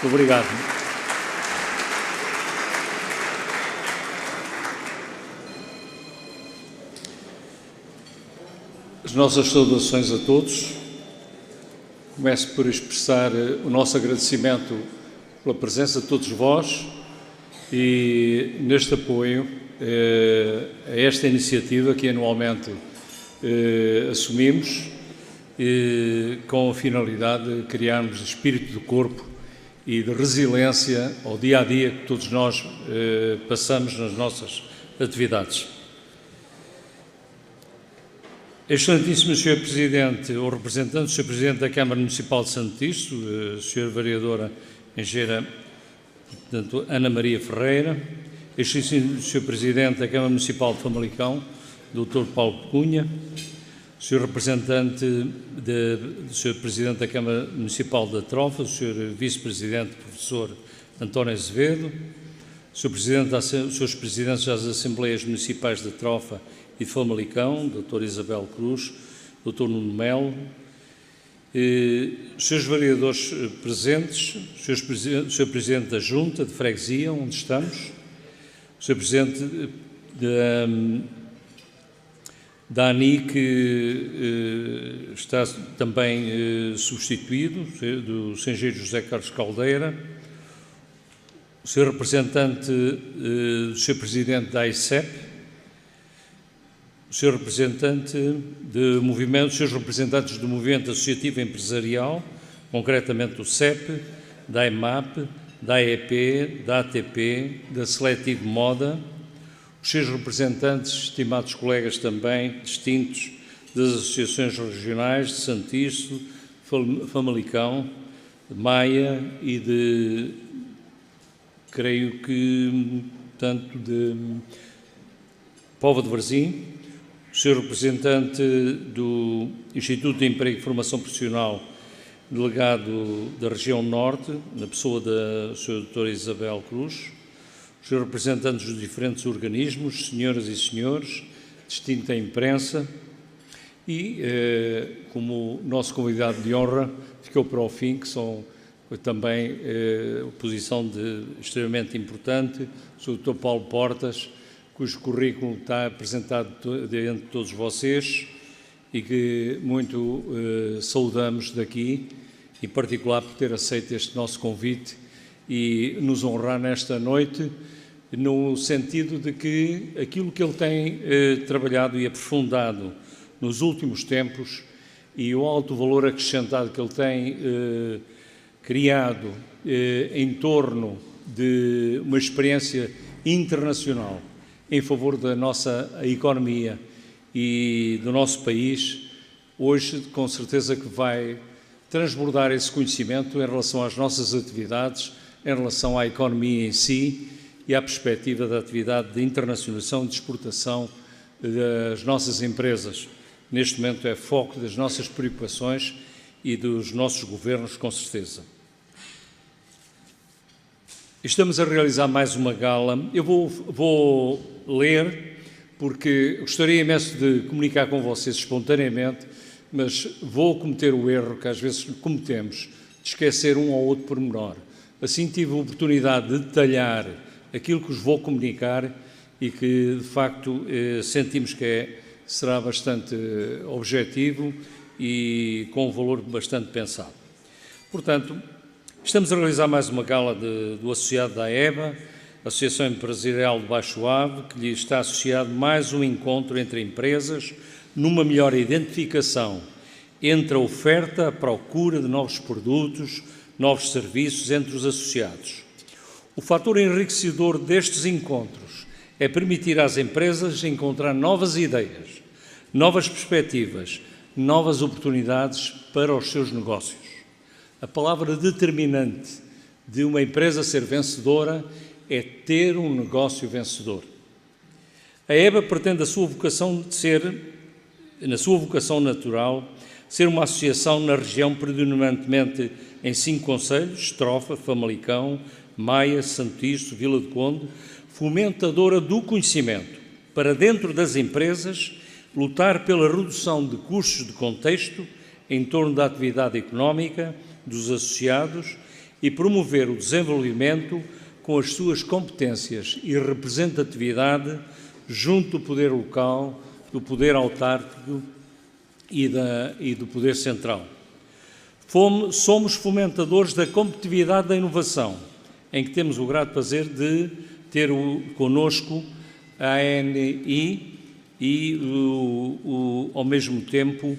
Obrigado. As nossas saudações a todos. Começo por expressar o nosso agradecimento pela presença de todos vós e neste apoio a esta iniciativa que anualmente assumimos com a finalidade de criarmos espírito de corpo e de resiliência ao dia-a-dia que todos nós passamos nas nossas atividades. Excelentíssimo Sr. Presidente, ou representante, Sr. Presidente da Câmara Municipal de Santo Tirso, Sra. Vereadora Engenheira Ana Maria Ferreira, Excelentíssimo Sr. Presidente da Câmara Municipal de Famalicão, Dr. Paulo Cunha, Sr. Representante Sr. Presidente da Câmara Municipal da Trofa, Sr. Vice-Presidente Professor António Azevedo, Srs. Presidentes das Assembleias Municipais da Trofa e de Famalicão, Dr. Isabel Cruz, Dr. Nuno Melo, Srs. Vereadores presentes, Sr. Presidente da Junta de Freguesia, onde estamos, Sr. Presidente da ANI, que está também substituído, do Engenheiro José Carlos Caldeira, o Sr. Representante, o Sr. Presidente da AICEP, o Sr. Representante de movimento, os Srs. Representantes do Movimento Associativo Empresarial, concretamente do CEP, da EMAP, da AEP, da ATP, da Seletivo Moda, os seus representantes, estimados colegas também distintos das associações regionais de Santo Tirso, Famalicão, de Maia e de, creio que, tanto de Póvoa de Varzim, o Sr. Representante do Instituto de Emprego e Formação Profissional, delegado da região Norte, na pessoa da Sra. Doutora Isabel Cruz, os Srs. Representantes dos diferentes organismos, senhoras e senhores, distinta imprensa e, como nosso convidado de honra, ficou para o fim, que são também posição extremamente importante, o Sr. Dr. Paulo Portas, cujo currículo está apresentado diante de todos vocês e que muito saudamos daqui, em particular por ter aceito este nosso convite e nos honrar nesta noite, no sentido de que aquilo que ele tem trabalhado e aprofundado nos últimos tempos e o alto valor acrescentado que ele tem criado em torno de uma experiência internacional em favor da nossa economia e do nosso país, hoje com certeza que vai transbordar esse conhecimento em relação às nossas atividades, em relação à economia em si e à perspectiva da atividade de internacionalização e de exportação das nossas empresas. Neste momento é foco das nossas preocupações e dos nossos governos, com certeza. Estamos a realizar mais uma gala. Eu vou ler, porque gostaria imenso de comunicar com vocês espontaneamente, mas vou cometer o erro que às vezes cometemos, de esquecer um ou outro pormenor. Assim tive a oportunidade de detalhar aquilo que vos vou comunicar e que, de facto, sentimos que será bastante objetivo e com um valor bastante pensado. Portanto, estamos a realizar mais uma gala do associado da AEBA, Associação Empresarial de Baixo Ave, que lhe está associado mais um encontro entre empresas numa melhor identificação entre a oferta, a procura de novos produtos, novos serviços entre os associados. O fator enriquecedor destes encontros é permitir às empresas encontrar novas ideias, novas perspectivas, novas oportunidades para os seus negócios. A palavra determinante de uma empresa ser vencedora é ter um negócio vencedor. A EBA pretende na sua vocação natural, ser uma associação na região predominantemente em 5 concelhos, Trofa, Famalicão, Maia, Santo Tirso, Vila do Conde, fomentadora do conhecimento, para dentro das empresas, lutar pela redução de custos de contexto em torno da atividade económica dos associados e promover o desenvolvimento com as suas competências e representatividade junto do poder local, do poder autárquico e do poder central. Somos fomentadores da competitividade da inovação, em que temos o grato prazer de ter connosco a ANI e, ao mesmo tempo,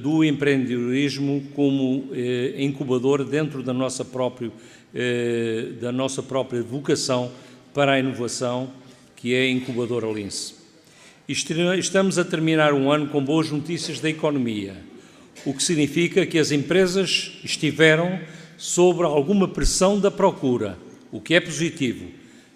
do empreendedorismo como incubador dentro da nossa própria vocação para a inovação, que é a incubadora Lince. Estamos a terminar um ano com boas notícias da economia, o que significa que as empresas estiveram sob alguma pressão da procura, o que é positivo,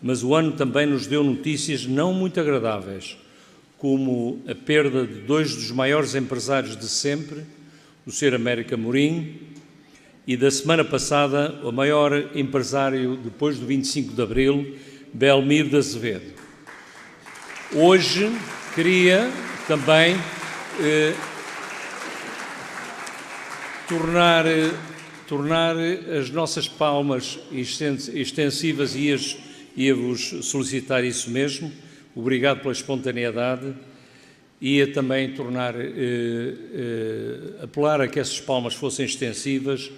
mas o ano também nos deu notícias não muito agradáveis, como a perda de dois dos maiores empresários de sempre, o Sr. Américo Amorim, e da semana passada o maior empresário depois do 25 de Abril, Belmiro de Azevedo. Hoje queria também tornar as nossas palmas extensivas e a vos solicitar isso mesmo. Obrigado pela espontaneidade e a também apelar a que essas palmas fossem extensivas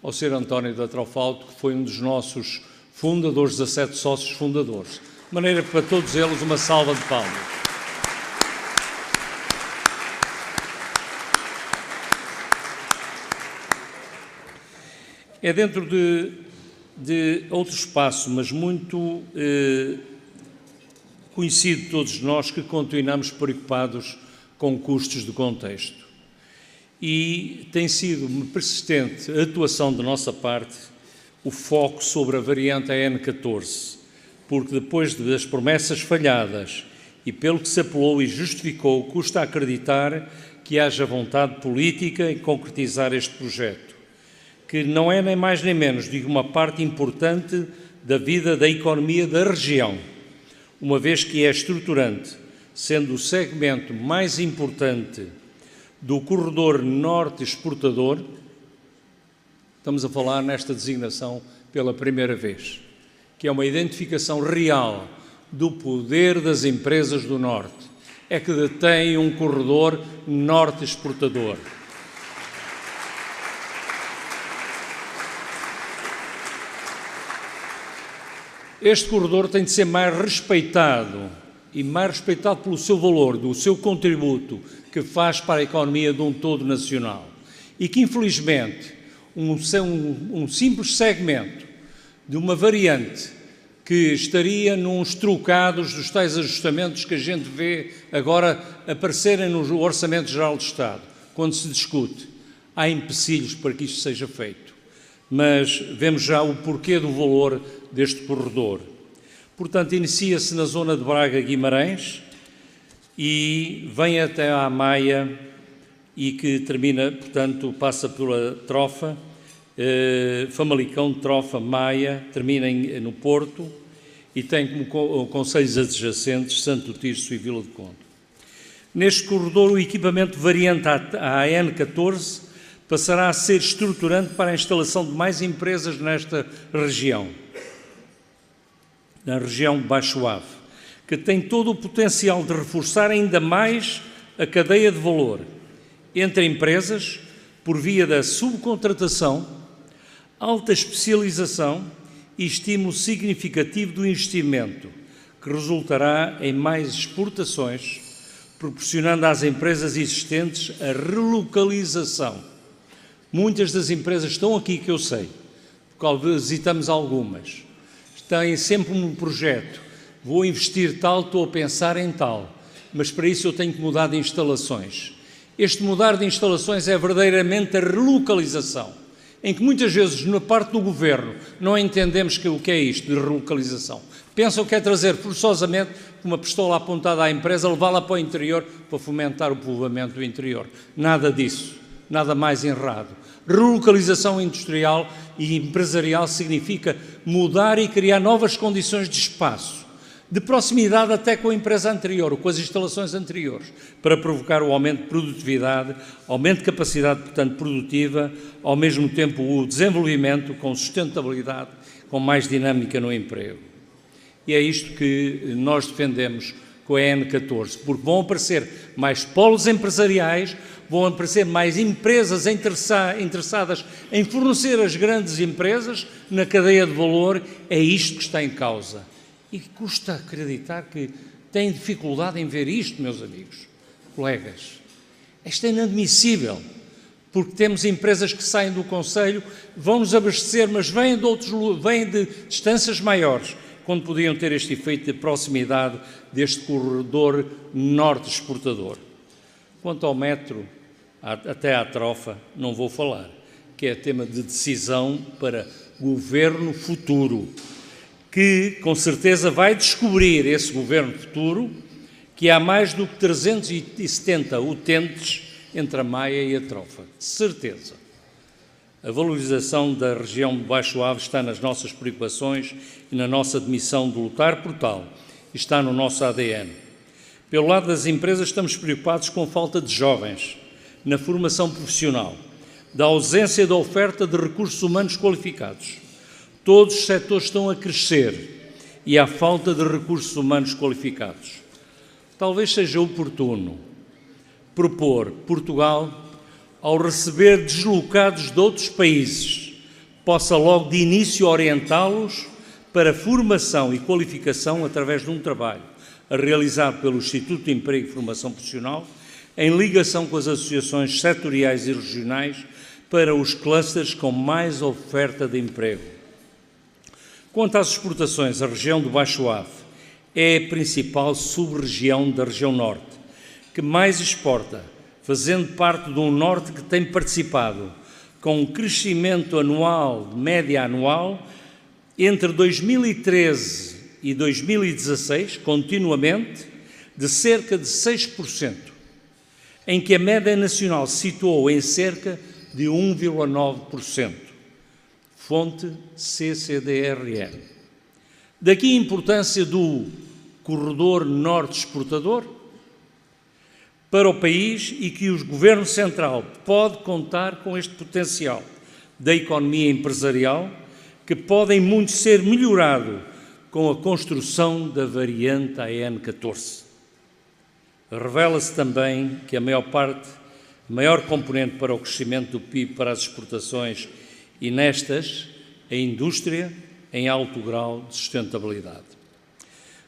ao Sr. António da Trofalto, que foi um dos nossos fundadores, 17 sócios fundadores. De maneira que, para todos eles, uma salva de palmas. É dentro de outro espaço, mas muito conhecido de todos nós, que continuamos preocupados com custos de contexto. E tem sido uma persistente atuação da nossa parte o foco sobre a variante AN14, porque depois das promessas falhadas e pelo que se apelou e justificou, custa acreditar que haja vontade política em concretizar este projeto, que não é nem mais nem menos de uma parte importante da vida da economia da região, uma vez que é estruturante, sendo o segmento mais importante do corredor norte exportador. Estamos a falar nesta designação pela primeira vez, que é uma identificação real do poder das empresas do Norte, é que detém um corredor norte exportador. Este corredor tem de ser mais respeitado, e mais respeitado pelo seu valor, do seu contributo que faz para a economia de um todo nacional. E que, infelizmente, um simples segmento de uma variante que estaria nos trocados dos tais ajustamentos que a gente vê agora aparecerem no Orçamento Geral do Estado, quando se discute. Há empecilhos para que isto seja feito, mas vemos já o porquê do valor deste corredor. Portanto, inicia-se na zona de Braga-Guimarães e vem até à Maia e que termina, portanto, passa pela Trofa, Famalicão, Trofa, Maia, termina no Porto e tem como concelhos adjacentes Santo Tirso e Vila do Conde. Neste corredor, o equipamento variante à AN14 passará a ser estruturante para a instalação de mais empresas nesta região, na região de Baixo Ave, que tem todo o potencial de reforçar ainda mais a cadeia de valor entre empresas por via da subcontratação, alta especialização e estímulo significativo do investimento, que resultará em mais exportações, proporcionando às empresas existentes a relocalização. Muitas das empresas estão aqui, que eu sei, porque visitamos algumas. Têm sempre um projeto, vou investir tal, estou a pensar em tal, mas para isso eu tenho que mudar de instalações. Este mudar de instalações é verdadeiramente a relocalização, em que muitas vezes, na parte do Governo, não entendemos o que é isto de relocalização. Pensam que é trazer forçosamente uma pistola apontada à empresa, levá-la para o interior para fomentar o povoamento do interior. Nada disso, nada mais errado. Relocalização industrial e empresarial significa mudar e criar novas condições de espaço, de proximidade até com a empresa anterior, ou com as instalações anteriores, para provocar o aumento de produtividade, aumento de capacidade, portanto, produtiva, ao mesmo tempo o desenvolvimento com sustentabilidade, com mais dinâmica no emprego. E é isto que nós defendemos com a EN14, porque vão aparecer mais polos empresariais, vão aparecer mais empresas interessadas em fornecer as grandes empresas na cadeia de valor. É isto que está em causa. E custa acreditar que têm dificuldade em ver isto, meus amigos, colegas. Isto é inadmissível, porque temos empresas que saem do Conselho, vão-nos abastecer, mas vêm de distâncias maiores, quando podiam ter este efeito de proximidade deste corredor norte exportador. Quanto ao metro, até à trofa, não vou falar, que é tema de decisão para governo futuro, que com certeza vai descobrir esse governo futuro que há mais do que 370 utentes entre a Maia e a trofa, de certeza. A valorização da região de Baixo Ave está nas nossas preocupações e na nossa demissão de lutar por tal. Está no nosso ADN. Pelo lado das empresas, estamos preocupados com a falta de jovens na formação profissional, da ausência da oferta de recursos humanos qualificados. Todos os setores estão a crescer e há falta de recursos humanos qualificados. Talvez seja oportuno propor Portugal, ao receber deslocados de outros países, possa logo de início orientá-los para formação e qualificação através de um trabalho realizado pelo Instituto de Emprego e Formação Profissional, em ligação com as associações setoriais e regionais para os clusters com mais oferta de emprego. Quanto às exportações, a região do Baixo Ave é a principal sub-região da região norte, que mais exporta, fazendo parte de um norte que tem participado com um crescimento anual, de média anual, entre 2013 e 2016, continuamente, de cerca de 6%, em que a média nacional se situou em cerca de 1,9%. Fonte CCDRN. Daqui a importância do corredor norte exportador para o país e que o Governo Central pode contar com este potencial da economia empresarial, que pode em muito ser melhorado com a construção da variante AN14. Revela-se também que a maior componente para o crescimento do PIB para as exportações e nestas, a indústria em alto grau de sustentabilidade.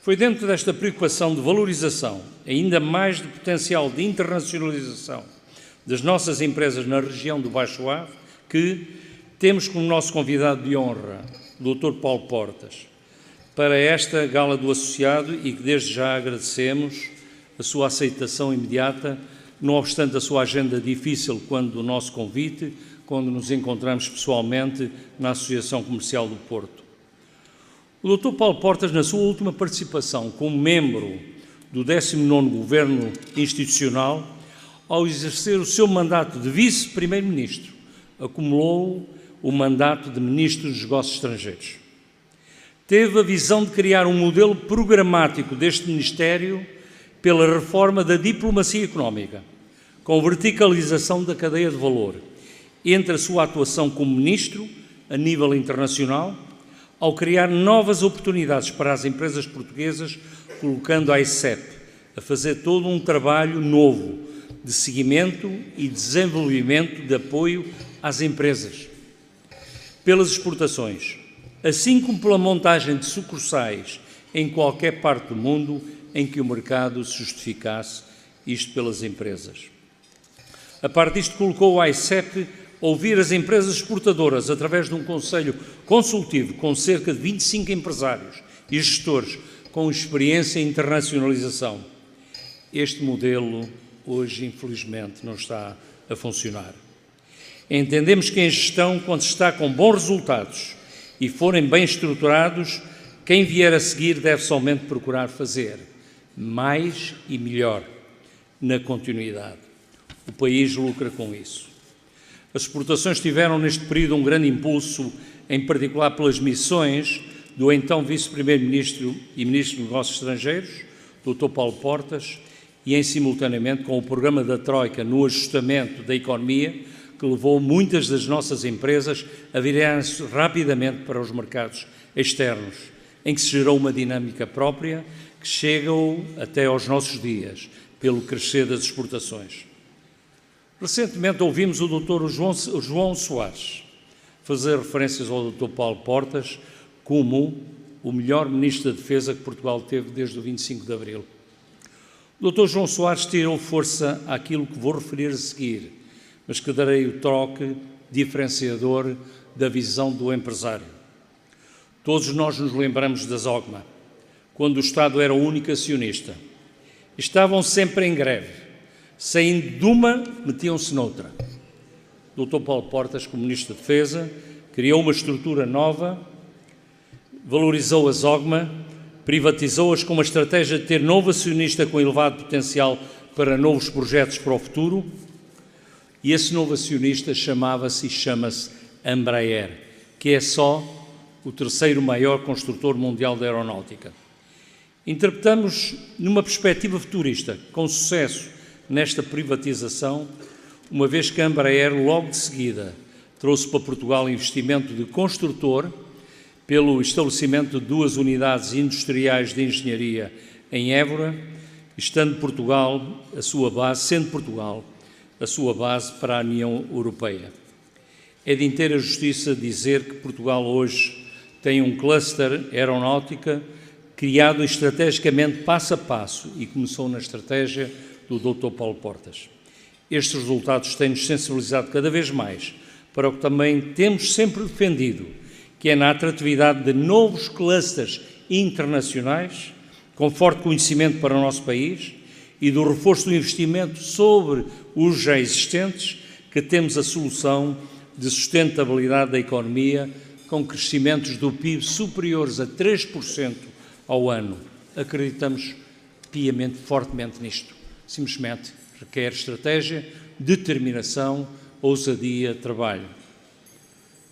Foi dentro desta preocupação de valorização, ainda mais de potencial de internacionalização das nossas empresas na região do Baixo Ave, que temos como nosso convidado de honra o Dr. Paulo Portas, para esta gala do associado e que desde já agradecemos a sua aceitação imediata, não obstante a sua agenda difícil quando o nosso convite, quando nos encontramos pessoalmente na Associação Comercial do Porto. O Dr. Paulo Portas, na sua última participação como membro do 19º Governo Institucional, ao exercer o seu mandato de Vice-Primeiro-Ministro, acumulou o mandato de Ministro dos Negócios Estrangeiros. Teve a visão de criar um modelo programático deste Ministério pela reforma da diplomacia económica, com verticalização da cadeia de valor, entre a sua atuação como Ministro, a nível internacional, ao criar novas oportunidades para as empresas portuguesas, colocando a ICEP a fazer todo um trabalho novo de seguimento e desenvolvimento de apoio às empresas, pelas exportações, assim como pela montagem de sucursais em qualquer parte do mundo em que o mercado se justificasse, isto pelas empresas. A parte disto, colocou a ICEP a ouvir as empresas exportadoras através de um conselho consultivo com cerca de 25 empresários e gestores com experiência em internacionalização. Este modelo, hoje, infelizmente, não está a funcionar. Entendemos que em gestão, quando se está com bons resultados e forem bem estruturados, quem vier a seguir deve somente procurar fazer mais e melhor na continuidade. O país lucra com isso. As exportações tiveram neste período um grande impulso, em particular pelas missões do então Vice-Primeiro-Ministro e Ministro dos Negócios Estrangeiros, Dr. Paulo Portas, e em simultaneamente com o programa da Troika no ajustamento da economia, que levou muitas das nossas empresas a virarem-se rapidamente para os mercados externos, em que se gerou uma dinâmica própria que chega até aos nossos dias, pelo crescer das exportações. Recentemente ouvimos o Dr. João Soares fazer referências ao Dr. Paulo Portas como o melhor Ministro da Defesa que Portugal teve desde o 25 de Abril. O Dr. João Soares tirou força àquilo que vou referir a seguir, mas que darei o toque diferenciador da visão do empresário. Todos nós nos lembramos da Zogma, quando o Estado era o único acionista. Estavam sempre em greve. Saindo de uma, metiam-se noutra. O Dr. Paulo Portas, como Ministro da Defesa, criou uma estrutura nova, valorizou a Zogma, privatizou-as com uma estratégia de ter novo acionista com elevado potencial para novos projetos para o futuro, e esse novo acionista chamava-se e chama-se Embraer, que é só o terceiro maior construtor mundial da aeronáutica. Interpretamos numa perspectiva futurista, com sucesso nesta privatização, uma vez que a Embraer, logo de seguida, trouxe para Portugal investimento de construtor pelo estabelecimento de 2 unidades industriais de engenharia em Évora, sendo Portugal a sua base para a União Europeia. É de inteira justiça dizer que Portugal hoje tem um cluster aeronáutica criado estrategicamente passo a passo e começou na estratégia do Dr. Paulo Portas. Estes resultados têm-nos sensibilizado cada vez mais para o que também temos sempre defendido, que é na atratividade de novos clusters internacionais, com forte conhecimento para o nosso país, e do reforço do investimento sobre os já existentes, que temos a solução de sustentabilidade da economia, com crescimentos do PIB superiores a 3% ao ano. Acreditamos piamente, fortemente nisto. Simplesmente requer estratégia, determinação, ousadia, trabalho.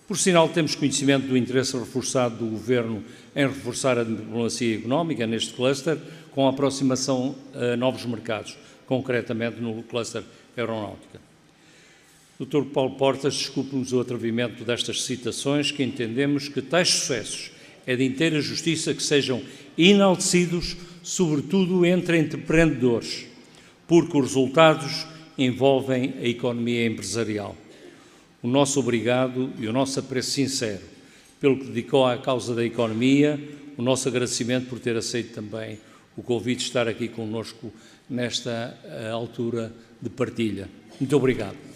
Por sinal, temos conhecimento do interesse reforçado do Governo em reforçar a diplomacia económica neste cluster, com a aproximação a novos mercados, concretamente no cluster aeronáutica. Dr. Paulo Portas, desculpe-nos o atrevimento destas citações, que entendemos que tais sucessos é de inteira justiça que sejam enaltecidos, sobretudo entre empreendedores, porque os resultados envolvem a economia empresarial. O nosso obrigado e o nosso apreço sincero pelo que dedicou à causa da economia, o nosso agradecimento por ter aceito também o convite de estar aqui connosco nesta altura de partilha. Muito obrigado.